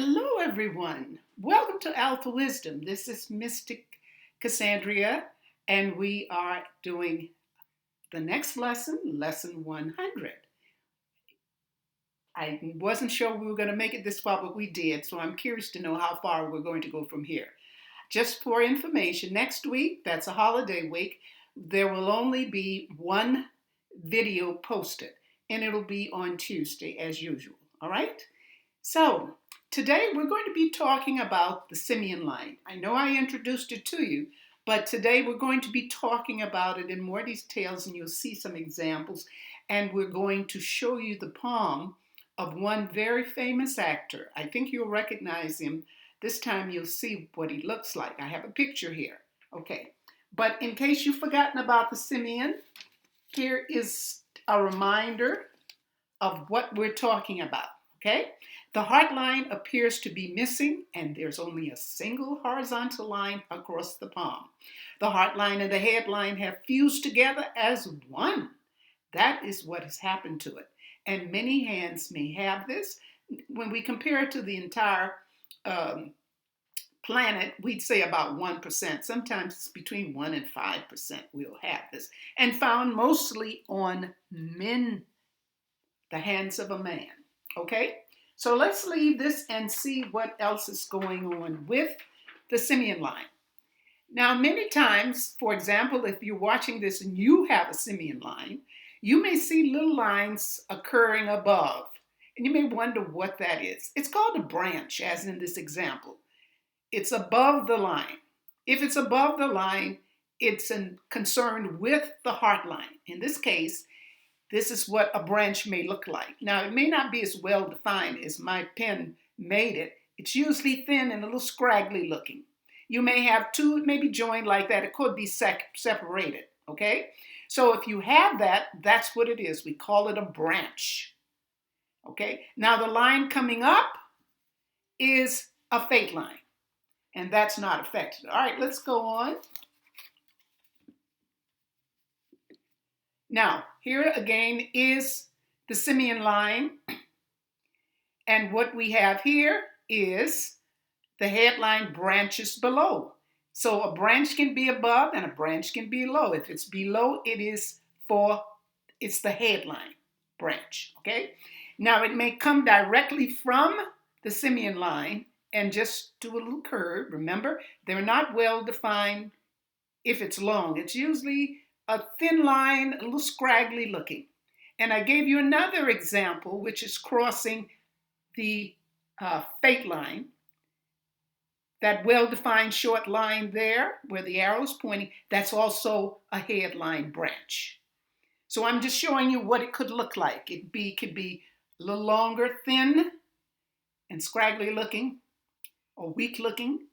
Hello, everyone. Welcome to Alphawisdom. This is Mystic Cassandria, and we are doing the next lesson, lesson 100. I wasn't sure we were going to make it this far, but we did, so I'm curious to know how far we're going to go from here. Just for information, next week, that's a holiday week, there will only be one video posted, and it'll be on Tuesday as usual. All right? So, today we're going to be talking about the Simian line. I know I introduced it to you, but today we're going to be talking about it in more details, and you'll see some examples, and we're going to show you the palm of one very famous actor. I think you'll recognize him. This time you'll see what he looks like. I have a picture here. Okay, but in case you've forgotten about the Simian, here is a reminder of what we're talking about. Okay, the heart line appears to be missing, and there's only a single horizontal line across the palm. The heart line and the head line have fused together as one. That is what has happened to it. And many hands may have this. When we compare it to the entire planet, we'd say about 1%. Sometimes it's between 1 and 5% we'll have this. And found mostly on men, the hands of a man. Okay, so let's leave this and see what else is going on with the Simian line. Now, many times, for example, if you're watching this and you have a Simian line, you may see little lines occurring above, and you may wonder what that is. It's called a branch, as in this example. It's above the line. If it's above the line, it's concerned with the heart line. In this case, this is what a branch may look like. Now, it may not be as well defined as my pen made it. It's usually thin and a little scraggly looking. You may have two, it may be joined like that. It could be separated, okay? So if you have that, that's what it is. We call it a branch, okay? Now, the line coming up is a fate line, and that's not affected. All right, let's go on. Now, here again is the Simian line, and what we have here is the headline branches below. So a branch can be above and a branch can be below. If it's below, it's the headline branch, okay? Now, it may come directly from the Simian line and just do a little curve. Remember, they're not well defined if it's long. It's usually a thin line, a little scraggly looking. And I gave you another example, which is crossing the fate line. That well-defined short line there, where the arrow's pointing, that's also a headline branch. So I'm just showing you what it could look like. It could be a little longer, thin, and scraggly looking, or weak looking,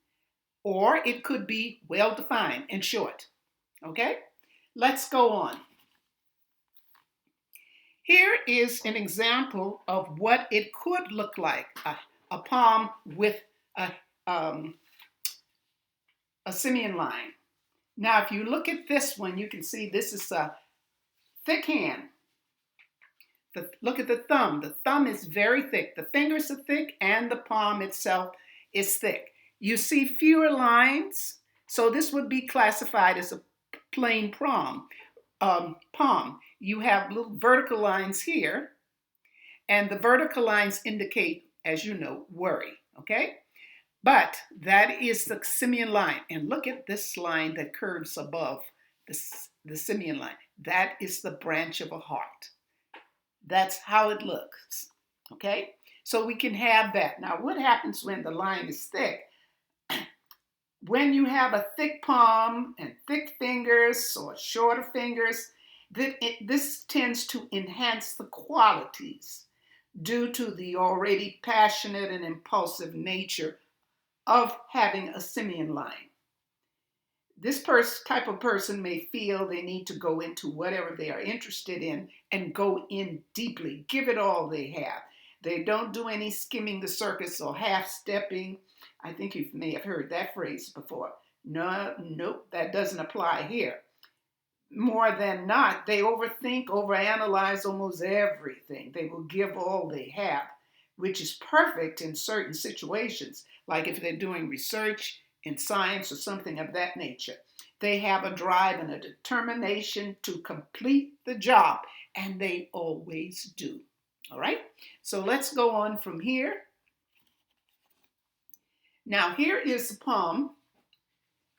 or it could be well-defined and short. Okay? Let's go on. Here is an example of what it could look like, a palm with a Simian line. Now, if you look at this one, you can see this is a thick hand. Look at the thumb. The thumb is very thick. The fingers are thick, and the palm itself is thick. You see fewer lines, so this would be classified as a plain palm. You have little vertical lines here, and the vertical lines indicate, as you know, worry, okay? But that is the Simian line, and look at this line that curves above the Simian line. That is the branch of a heart. That's how it looks, okay? So we can have that. Now, what happens when the line is thick? When you have a thick palm and thick fingers or shorter fingers, this tends to enhance the qualities due to the already passionate and impulsive nature of having a Simian line. This type of person may feel they need to go into whatever they are interested in and go in deeply, give it all they have. They don't do any skimming the surface or half-stepping. I think you may have heard that phrase before. Nope, that doesn't apply here. More than not, they overthink, overanalyze almost everything. They will give all they have. which is perfect in certain situations, like if they're doing research in science or something of that nature. They have a drive and a determination to complete the job, and they always do. All right, so let's go on from here. Now, here is the palm.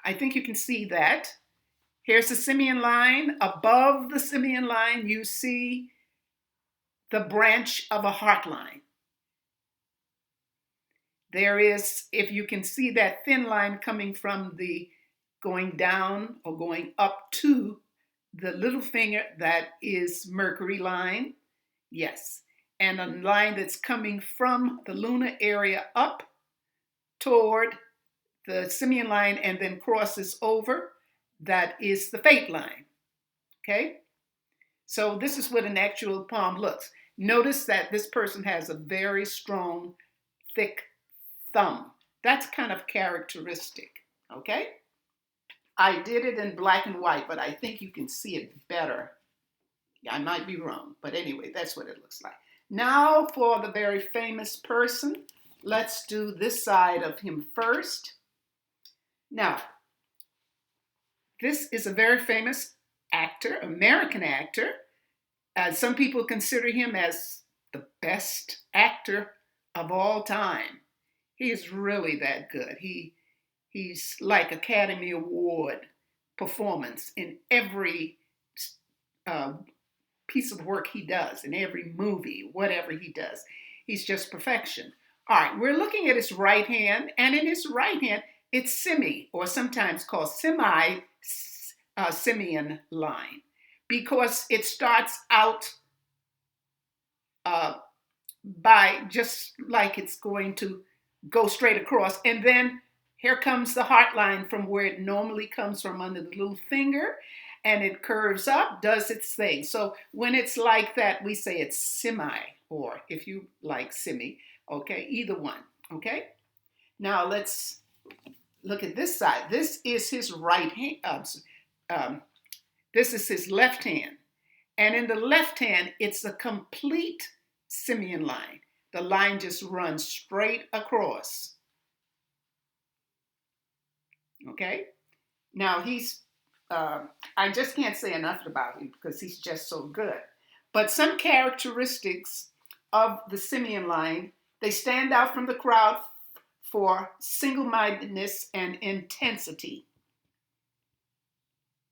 I think you can see that. Here's the Simian line. Above the Simian line, you see the branch of a heart line. There is, if you can see that thin line coming from the going down or going up to the little finger, that is Mercury line. Yes. And a line that's coming from the lunar area up toward the Simian line and then crosses over, that is the fate line. Okay? So this is what an actual palm looks. Notice that this person has a very strong, thick thumb. That's kind of characteristic. Okay? I did it in black and white, but I think you can see it better. Yeah, I might be wrong, but anyway, that's what it looks like. Now for the very famous person. Let's do this side of him first. Now, this is a very famous actor, American actor. Some people consider him as the best actor of all time. He is really that good. He's like Academy Award performance in every piece of work he does, in every movie, whatever he does. He's just perfection. All right, we're looking at his right hand, and in his right hand, it's semi, or sometimes called Simian line, because it starts out by just like it's going to go straight across, and then here comes the heart line from where it normally comes from under the little finger, and it curves up, does its thing. So when it's like that, we say it's semi, or if you like semi, okay, either one, okay? Now let's look at this side. This is his right hand. This is his left hand. And in the left hand, it's a complete Simian line. The line just runs straight across. Okay? Now I just can't say enough about him because he's just so good. But some characteristics of the Simian line, they stand out from the crowd for single-mindedness and intensity.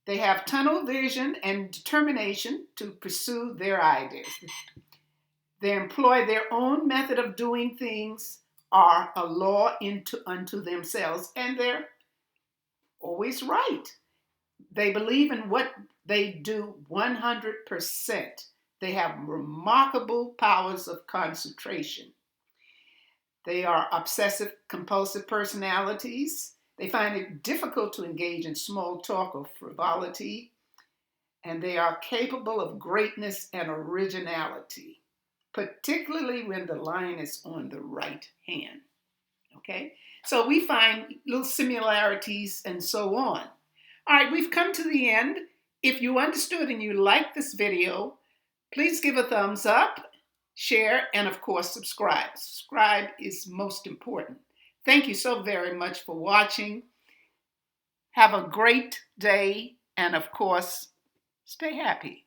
They have tunnel vision and determination to pursue their ideas. They employ their own method of doing things, are a law unto themselves, and they're always right. They believe in what they do 100%. They have remarkable powers of concentration. They are obsessive compulsive personalities. They find it difficult to engage in small talk or frivolity, and they are capable of greatness and originality, particularly when the line is on the right hand. Okay, so we find little similarities and so on. All right, we've come to the end. If you understood and you liked this video, please give a thumbs up, share, and of course, subscribe. Subscribe is most important. Thank you so very much for watching. Have a great day, and of course, stay happy.